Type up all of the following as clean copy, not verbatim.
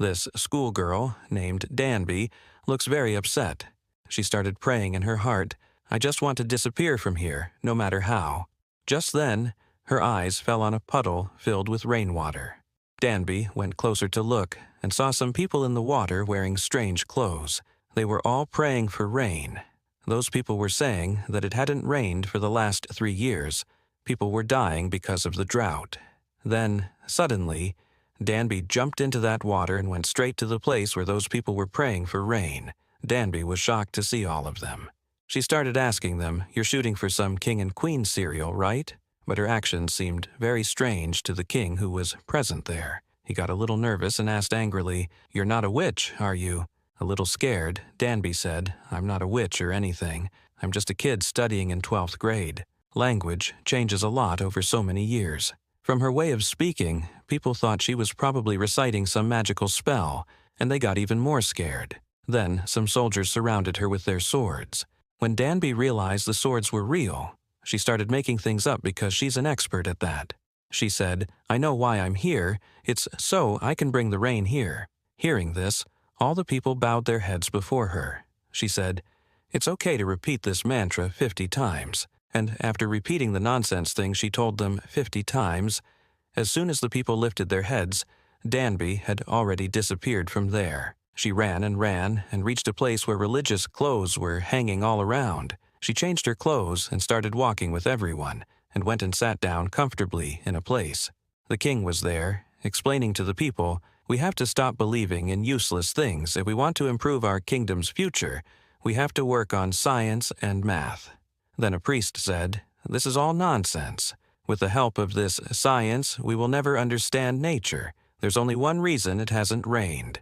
This schoolgirl, named Danby, looks very upset. She started praying in her heart, "I just want to disappear from here, no matter how." Just then, her eyes fell on a puddle filled with rainwater. Danby went closer to look and saw some people in the water wearing strange clothes. They were all praying for rain. Those people were saying that it hadn't rained for the last 3 years. People were dying because of the drought. Then, suddenly, Danby jumped into that water and went straight to the place where those people were praying for rain. Danby was shocked to see all of them. She started asking them, "You're shooting for some king and queen cereal, right?" But her actions seemed very strange to the king who was present there. He got a little nervous and asked angrily, "You're not a witch, are you?" A little scared, Danby said, "I'm not a witch or anything. I'm just a kid studying in 12th grade. Language changes a lot over so many years." From her way of speaking, people thought she was probably reciting some magical spell, and they got even more scared. Then some soldiers surrounded her with their swords. When Danby realized the swords were real, she started making things up because she's an expert at that. She said, "I know why I'm here. It's so I can bring the rain here." Hearing this, all the people bowed their heads before her. She said, "It's okay to repeat this mantra 50 times. And after repeating the nonsense thing she told them 50 times, as soon as the people lifted their heads, Danby had already disappeared from there. She ran and reached a place where religious clothes were hanging all around. She changed her clothes and started walking with everyone, and went and sat down comfortably in a place. The king was there, explaining to the people, "We have to stop believing in useless things. If we want to improve our kingdom's future, we have to work on science and math." Then a priest said, "This is all nonsense. With the help of this science, we will never understand nature. There's only one reason it hasn't rained.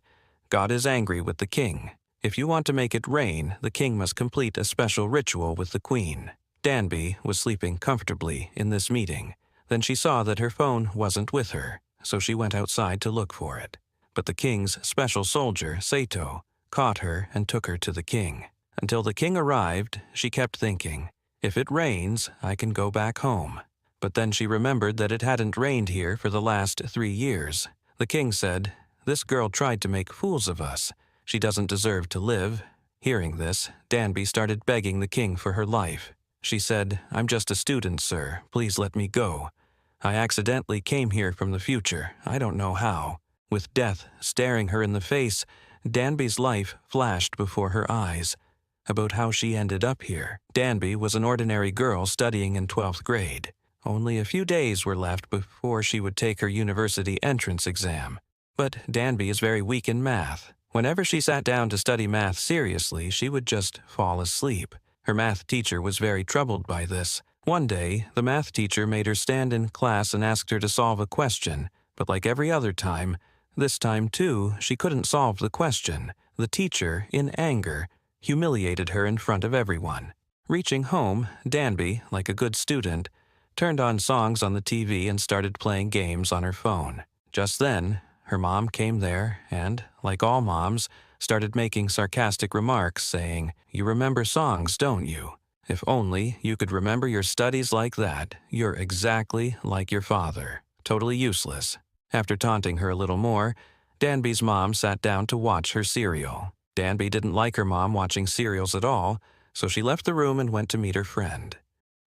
God is angry with the king. If you want to make it rain, the king must complete a special ritual with the queen." Danby was sleeping comfortably in this meeting. Then she saw that her phone wasn't with her, so she went outside to look for it. But the king's special soldier, Sato, caught her and took her to the king. Until the king arrived, she kept thinking, "If it rains, I can go back home." But then she remembered that it hadn't rained here for the last 3 years. The king said, "This girl tried to make fools of us. She doesn't deserve to live." Hearing this, Danby started begging the king for her life. She said, "I'm just a student, sir. Please let me go. I accidentally came here from the future. I don't know how." With death staring her in the face, Danby's life flashed before her eyes. About how she ended up here. Danby was an ordinary girl studying in 12th grade. Only a few days were left before she would take her university entrance exam. But Danby is very weak in math. Whenever she sat down to study math seriously, she would just fall asleep. Her math teacher was very troubled by this. One day, the math teacher made her stand in class and asked her to solve a question, but like every other time, this time too, she couldn't solve the question. The teacher, in anger, humiliated her in front of everyone. Reaching home, Danby, like a good student, turned on songs on the TV and started playing games on her phone. Just then, her mom came there and, like all moms, started making sarcastic remarks saying, "You remember songs, don't you? If only you could remember your studies like that, you're exactly like your father." Totally useless. After taunting her a little more, Danby's mom sat down to watch her serial. Danby didn't like her mom watching serials at all, so she left the room and went to meet her friend.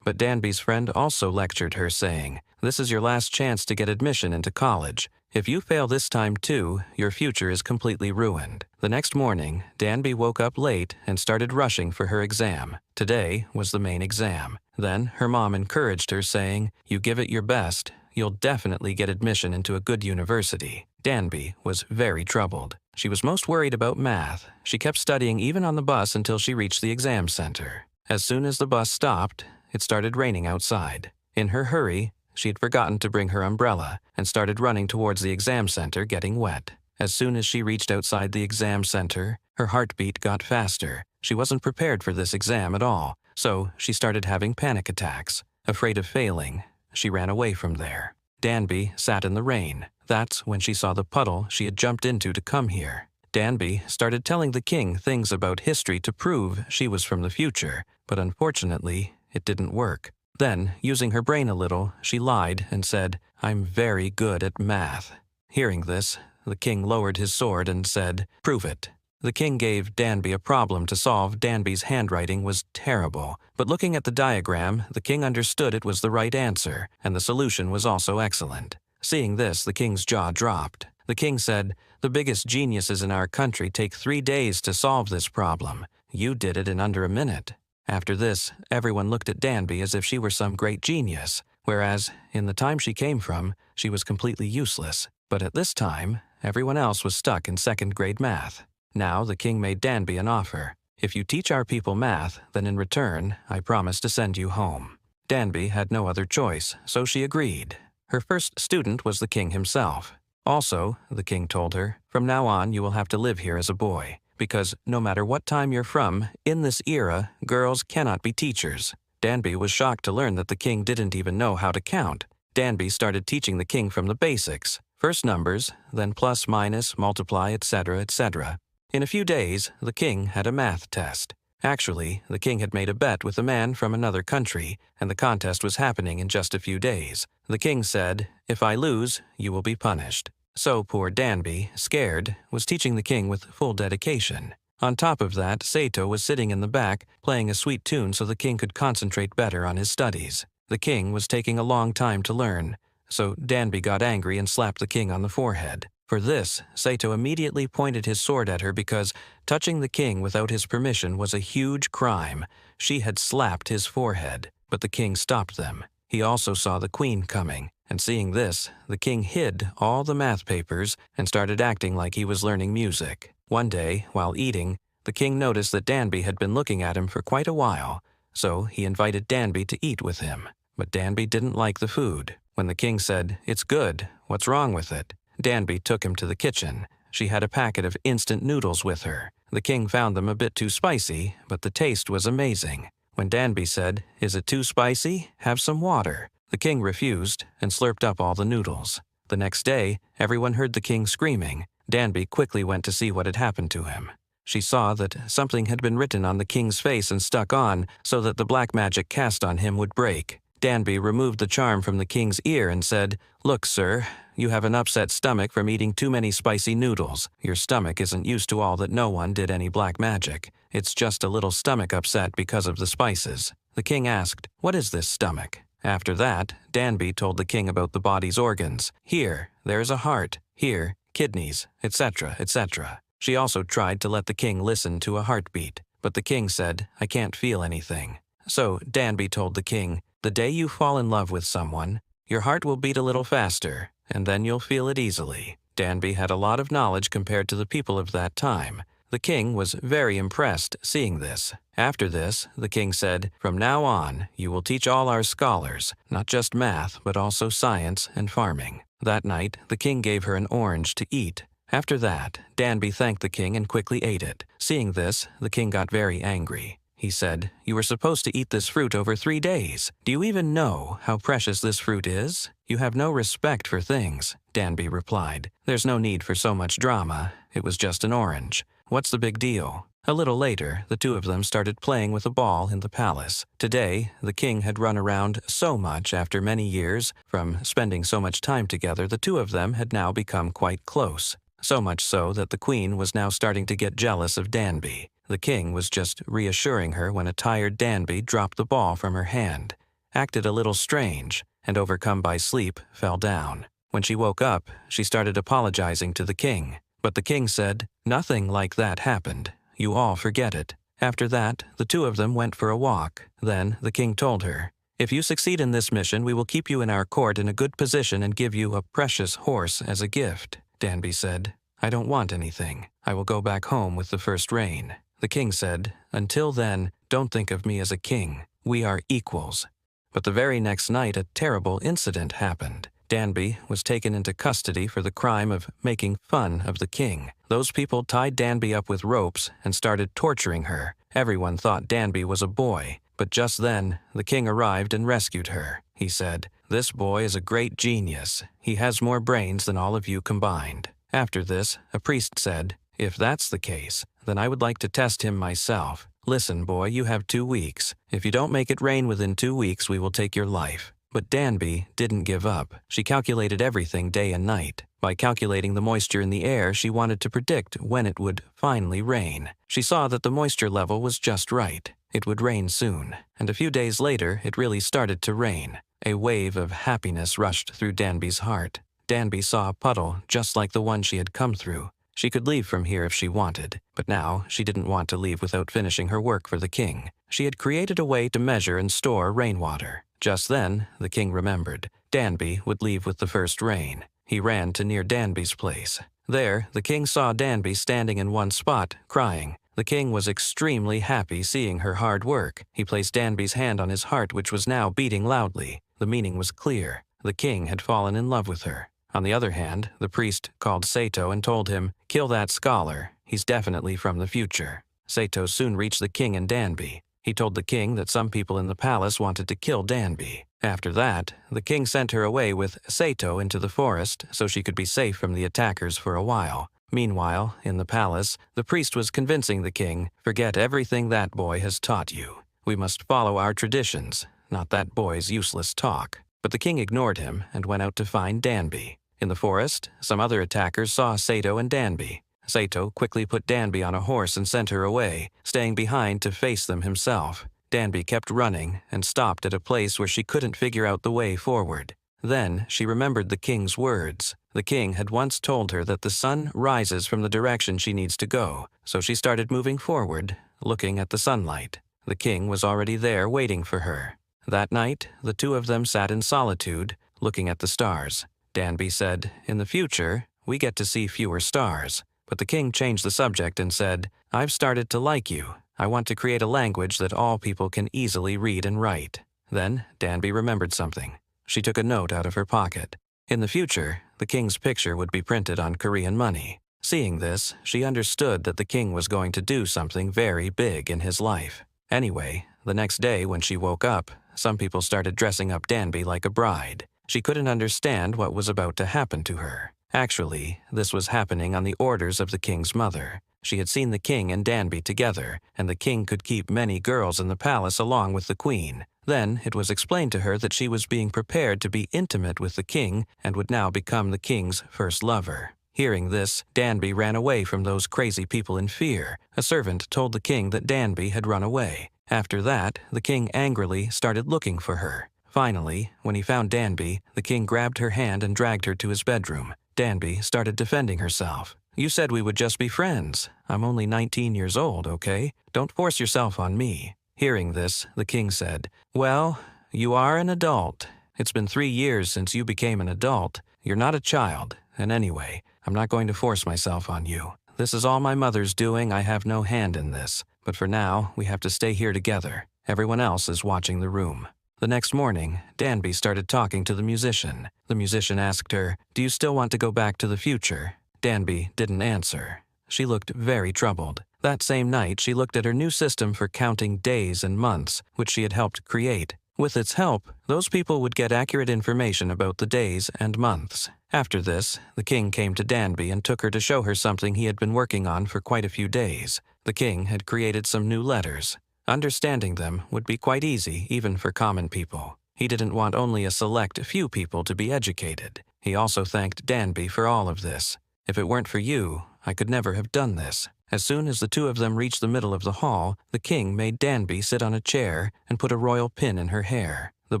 But Danby's friend also lectured her, saying, "This is your last chance to get admission into college. If you fail this time too, your future is completely ruined." The next morning, Danby woke up late and started rushing for her exam. Today was the main exam. Then her mom encouraged her, saying, "You give it your best, you'll definitely get admission into a good university." Danby was very troubled. She was most worried about math. She kept studying even on the bus until she reached the exam center. As soon as the bus stopped, it started raining outside. In her hurry, she had forgotten to bring her umbrella and started running towards the exam center, getting wet. As soon as she reached outside the exam center, her heartbeat got faster. She wasn't prepared for this exam at all, so she started having panic attacks. Afraid of failing, she ran away from there. Danby sat in the rain. That's when she saw the puddle she had jumped into to come here. Danby started telling the king things about history to prove she was from the future, but unfortunately, it didn't work. Then, using her brain a little, she lied and said, "I'm very good at math." Hearing this, the king lowered his sword and said, "Prove it." The king gave Danby a problem to solve. Danby's handwriting was terrible, but looking at the diagram, the king understood it was the right answer, and the solution was also excellent. Seeing this, the king's jaw dropped. The king said, "The biggest geniuses in our country take 3 days to solve this problem. You did it in under a minute." After this, everyone looked at Danby as if she were some great genius, whereas, in the time she came from, she was completely useless. But at this time, everyone else was stuck in second-grade math. Now the king made Danby an offer. "If you teach our people math, then in return, I promise to send you home." Danby had no other choice, so she agreed. Her first student was the king himself. Also, the king told her, "From now on you will have to live here as a boy, because no matter what time you're from, in this era, girls cannot be teachers." Danby was shocked to learn that the king didn't even know how to count. Danby started teaching the king from the basics, first numbers, then plus, minus, multiply, etc., etc. In a few days, the king had a math test. Actually, the king had made a bet with a man from another country, and the contest was happening in just a few days. The king said, "If I lose, you will be punished." So poor Danby, scared, was teaching the king with full dedication. On top of that, Sato was sitting in the back, playing a sweet tune so the king could concentrate better on his studies. The king was taking a long time to learn, so Danby got angry and slapped the king on the forehead. For this, Sato immediately pointed his sword at her because touching the king without his permission was a huge crime. She had slapped his forehead, but the king stopped them. He also saw the queen coming, and seeing this, the king hid all the math papers and started acting like he was learning music. One day, while eating, the king noticed that Danby had been looking at him for quite a while, so he invited Danby to eat with him. But Danby didn't like the food. When the king said, "It's good, what's wrong with it?" Danby took him to the kitchen. She had a packet of instant noodles with her. The king found them a bit too spicy, but the taste was amazing. When Danby said, "Is it too spicy? Have some water," the king refused and slurped up all the noodles. The next day, everyone heard the king screaming. Danby quickly went to see what had happened to him. She saw that something had been written on the king's face and stuck on so that the black magic cast on him would break. Danby removed the charm from the king's ear and said, "Look, sir, you have an upset stomach from eating too many spicy noodles. Your stomach isn't used to all that. No one did any black magic. It's just a little stomach upset because of the spices." The king asked, "What is this stomach?" After that, Danby told the king about the body's organs. Here, there is a heart. Here, kidneys, etc., etc. She also tried to let the king listen to a heartbeat, but the king said, "I can't feel anything." So Danby told the king, "The day you fall in love with someone, your heart will beat a little faster, and then you'll feel it easily." Danby had a lot of knowledge compared to the people of that time. The king was very impressed seeing this. After this, the king said, "From now on, you will teach all our scholars, not just math, but also science and farming." That night, the king gave her an orange to eat. After that, Danby thanked the king and quickly ate it. Seeing this, the king got very angry. He said, "You were supposed to eat this fruit over 3 days. Do you even know how precious this fruit is? You have no respect for things." Danby replied, "There's no need for so much drama. It was just an orange. What's the big deal?" A little later, the two of them started playing with a ball in the palace. Today, the king had run around so much after many years. From spending so much time together, the two of them had now become quite close. So much so that the queen was now starting to get jealous of Danby. The king was just reassuring her when a tired Danby dropped the ball from her hand, acted a little strange, and overcome by sleep, fell down. When she woke up, she started apologizing to the king. But the king said, "Nothing like that happened. You all forget it." After that, the two of them went for a walk. Then the king told her, "If you succeed in this mission, we will keep you in our court in a good position and give you a precious horse as a gift." Danby said, "I don't want anything. I will go back home with the first rain." The king said, "Until then, don't think of me as a king. We are equals." But the very next night, a terrible incident happened. Danby was taken into custody for the crime of making fun of the king. Those people tied Danby up with ropes and started torturing her. Everyone thought Danby was a boy, but just then, the king arrived and rescued her. He said, "This boy is a great genius. He has more brains than all of you combined." After this, a priest said, "If that's the case, then I would like to test him myself. Listen, boy, you have 2 weeks. If you don't make it rain within 2 weeks, we will take your life." But Danby didn't give up. She calculated everything day and night. By calculating the moisture in the air, she wanted to predict when it would finally rain. She saw that the moisture level was just right. It would rain soon, and a few days later it really started to rain. A wave of happiness rushed through Danby's heart. Danby saw a puddle just like the one she had come through. She could leave from here if she wanted, but now she didn't want to leave without finishing her work for the king. She had created a way to measure and store rainwater. Just then, the king remembered. Danby would leave with the first rain. He ran to near Danby's place. There, the king saw Danby standing in one spot, crying. The king was extremely happy seeing her hard work. He placed Danby's hand on his heart, which was now beating loudly. The meaning was clear. The king had fallen in love with her. On the other hand, the priest called Sato and told him, "Kill that scholar. He's definitely from the future." Sato soon reached the king and Danby. He told the king that some people in the palace wanted to kill Danby. After that, the king sent her away with Sato into the forest so she could be safe from the attackers for a while. Meanwhile, in the palace, the priest was convincing the king, "Forget everything that boy has taught you. We must follow our traditions, not that boy's useless talk." But the king ignored him and went out to find Danby. In the forest, some other attackers saw Sato and Danby. Sato quickly put Danby on a horse and sent her away, staying behind to face them himself. Danby kept running and stopped at a place where she couldn't figure out the way forward. Then she remembered the king's words. The king had once told her that the sun rises from the direction she needs to go, so she started moving forward, looking at the sunlight. The king was already there waiting for her. That night, the two of them sat in solitude, looking at the stars. Danby said, "In the future, we get to see fewer stars." But the king changed the subject and said, "I've started to like you. I want to create a language that all people can easily read and write." Then Danby remembered something. She took a note out of her pocket. In the future, the king's picture would be printed on Korean money. Seeing this, she understood that the king was going to do something very big in his life. Anyway, the next day when she woke up, some people started dressing up Danby like a bride. She couldn't understand what was about to happen to her. Actually, this was happening on the orders of the king's mother. She had seen the king and Danby together, and the king could keep many girls in the palace along with the queen. Then it was explained to her that she was being prepared to be intimate with the king and would now become the king's first lover. Hearing this, Danby ran away from those crazy people in fear. A servant told the king that Danby had run away. After that, the king angrily started looking for her. Finally, when he found Danby, the king grabbed her hand and dragged her to his bedroom. Danby started defending herself. "You said we would just be friends. I'm only 19 years old, okay? Don't force yourself on me." Hearing this, the king said, "Well, you are an adult. It's been 3 years since you became an adult. You're not a child, and anyway, I'm not going to force myself on you. This is all my mother's doing. I have no hand in this. But for now, we have to stay here together. Everyone else is watching the room." The next morning, Danby started talking to the musician. The musician asked her, "Do you still want to go back to the future?" Danby didn't answer. She looked very troubled. That same night, she looked at her new system for counting days and months, which she had helped create. With its help, those people would get accurate information about the days and months. After this, the king came to Danby and took her to show her something he had been working on for quite a few days. The king had created some new letters. Understanding them would be quite easy, even for common people. He didn't want only a select few people to be educated. He also thanked Danby for all of this. "If it weren't for you, I could never have done this." As soon as the two of them reached the middle of the hall, the king made Danby sit on a chair and put a royal pin in her hair. The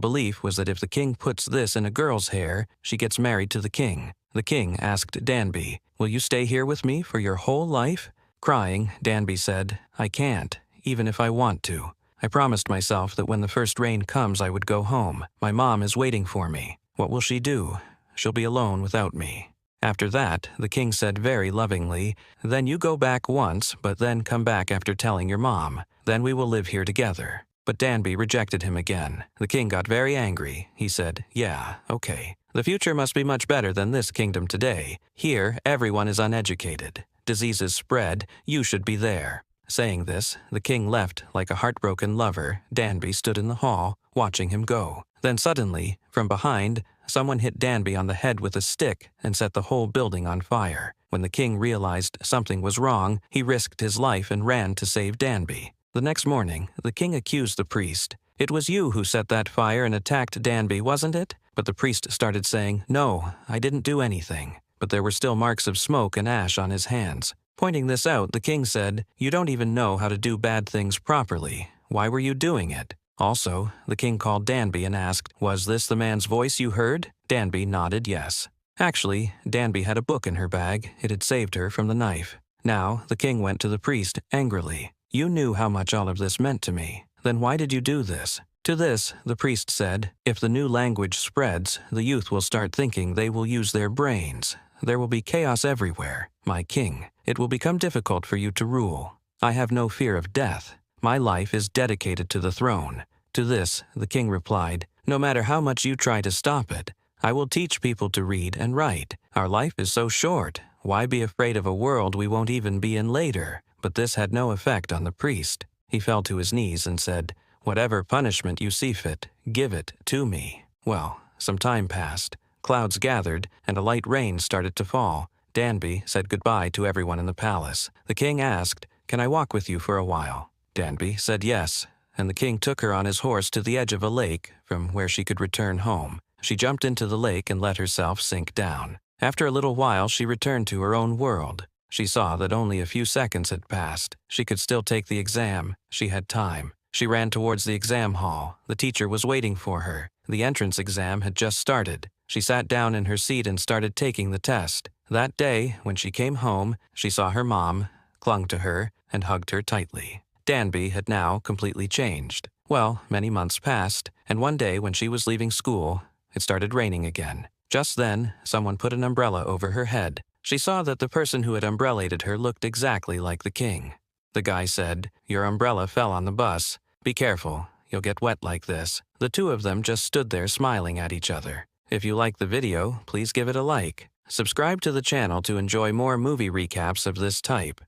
belief was that if the king puts this in a girl's hair, she gets married to the king. The king asked Danby, "Will you stay here with me for your whole life?" Crying, Danby said, "I can't, even if I want to. I promised myself that when the first rain comes I would go home. My mom is waiting for me. What will she do? She'll be alone without me." After that, the king said very lovingly, "Then you go back once, but then come back after telling your mom. Then we will live here together." But Danby rejected him again. The king got very angry. He said, "Yeah, okay. The future must be much better than this kingdom today. Here, everyone is uneducated. Diseases spread. You should be there." Saying this, the king left like a heartbroken lover. Danby stood in the hall, watching him go. Then suddenly, from behind, someone hit Danby on the head with a stick and set the whole building on fire. When the king realized something was wrong, he risked his life and ran to save Danby. The next morning, the king accused the priest. "It was you who set that fire and attacked Danby, wasn't it?" But the priest started saying, "No, I didn't do anything." But there were still marks of smoke and ash on his hands. Pointing this out, the king said, "You don't even know how to do bad things properly. Why were you doing it?" Also, the king called Danby and asked, "Was this the man's voice you heard?" Danby nodded yes. Actually, Danby had a book in her bag. It had saved her from the knife. Now, the king went to the priest angrily. "You knew how much all of this meant to me. Then why did you do this?" To this, the priest said, "If the new language spreads, the youth will start thinking they will use their brains. There will be chaos everywhere. My king, it will become difficult for you to rule. I have no fear of death. My life is dedicated to the throne." To this, the king replied, "No matter how much you try to stop it, I will teach people to read and write. Our life is so short. Why be afraid of a world we won't even be in later?" But this had no effect on the priest. He fell to his knees and said, "Whatever punishment you see fit, give it to me." Well, some time passed. Clouds gathered, and a light rain started to fall. Danby said goodbye to everyone in the palace. The king asked, "Can I walk with you for a while?" Danby said yes, and the king took her on his horse to the edge of a lake from where she could return home. She jumped into the lake and let herself sink down. After a little while, she returned to her own world. She saw that only a few seconds had passed. She could still take the exam. She had time. She ran towards the exam hall. The teacher was waiting for her. The entrance exam had just started. She sat down in her seat and started taking the test. That day, when she came home, she saw her mom, clung to her, and hugged her tightly. Danby had now completely changed. Well, many months passed, and one day when she was leaving school, it started raining again. Just then, someone put an umbrella over her head. She saw that the person who had umbrellated her looked exactly like the king. The guy said, "Your umbrella fell on the bus. Be careful, you'll get wet like this." The two of them just stood there smiling at each other. If you like the video, please give it a like. Subscribe to the channel to enjoy more movie recaps of this type.